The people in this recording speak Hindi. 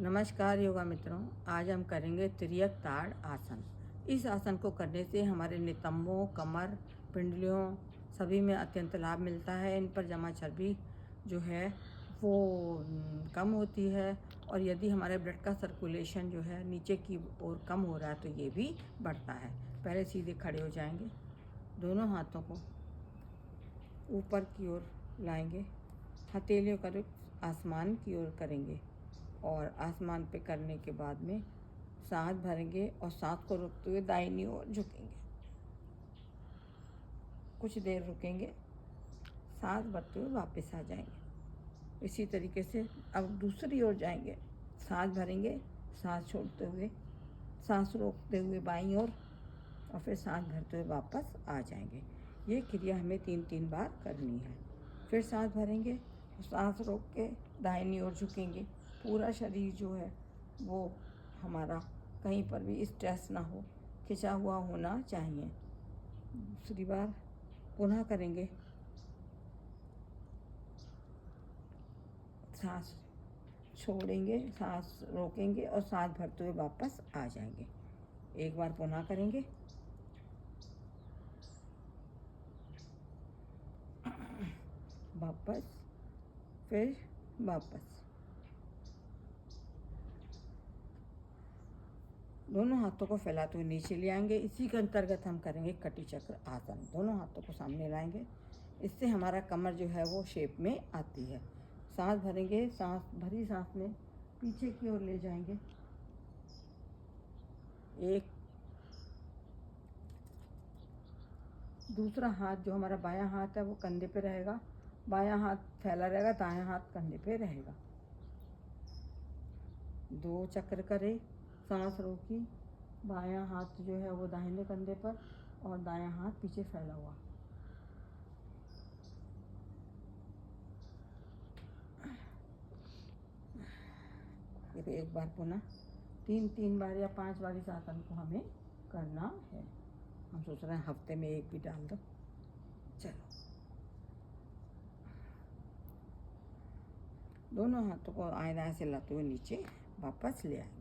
नमस्कार योगा मित्रों, आज हम करेंगे तिर्यक ताड़ आसन। इस आसन को करने से हमारे नितंबों, कमर, पिंडलियों सभी में अत्यंत लाभ मिलता है। इन पर जमा चर्बी जो है वो कम होती है, और यदि हमारे ब्लड का सर्कुलेशन जो है नीचे की ओर कम हो रहा है तो ये भी बढ़ता है। पहले सीधे खड़े हो जाएंगे, दोनों हाथों को ऊपर की ओर लाएंगे, हथेलियों का रुख आसमान की ओर करेंगे और आसमान पे करने के बाद में सांस भरेंगे और सांस को रोकते हुए दाहिनी ओर झुकेंगे। कुछ देर रुकेंगे, सांस भरते हुए वापस आ जाएंगे। इसी तरीके से अब दूसरी ओर जाएंगे, सांस भरेंगे, सांस छोड़ते हुए, सांस रोकते हुए बाईं ओर, और फिर सांस भरते हुए वापस आ जाएंगे। ये क्रिया हमें 3-3 बार करनी है। फिर सांस भरेंगे, सांस रोक के दाहिनी ओर झुकेंगे। पूरा शरीर जो है वो हमारा कहीं पर भी स्ट्रेस ना हो, खिंचा हुआ होना चाहिए। दूसरी बार पुनः करेंगे, सांस छोड़ेंगे, सांस रोकेंगे और सांस भरते हुए वापस आ जाएंगे। एक बार पुनः करेंगे, वापस, फिर वापस। दोनों हाथों को फैलाते हुए नीचे ले आएंगे। इसी के अंतर्गत हम करेंगे कटी चक्र आसन। दोनों हाथों को सामने लाएंगे, इससे हमारा कमर जो है वो शेप में आती है। सांस भरेंगे, सांस भरी सांस में पीछे की ओर ले जाएंगे। एक दूसरा हाथ जो हमारा बायां हाथ है वो कंधे पे रहेगा, बायां हाथ फैला रहेगा, दायां हाथ कंधे पे रहेगा। 2 चक्र करे, सांस रोकी, बायां हाथ जो है वो दाहिने कंधे पर और दायां हाथ पीछे फैला हुआ। फिर एक बार पुनः 3-3 बार या 5 बार इस आसन को हमें करना है। हम सोच रहे हैं हफ्ते में एक भी डाल दो। चलो, दोनों हाथों को आए दाएं से लाते हुए नीचे वापस ले आएंगे।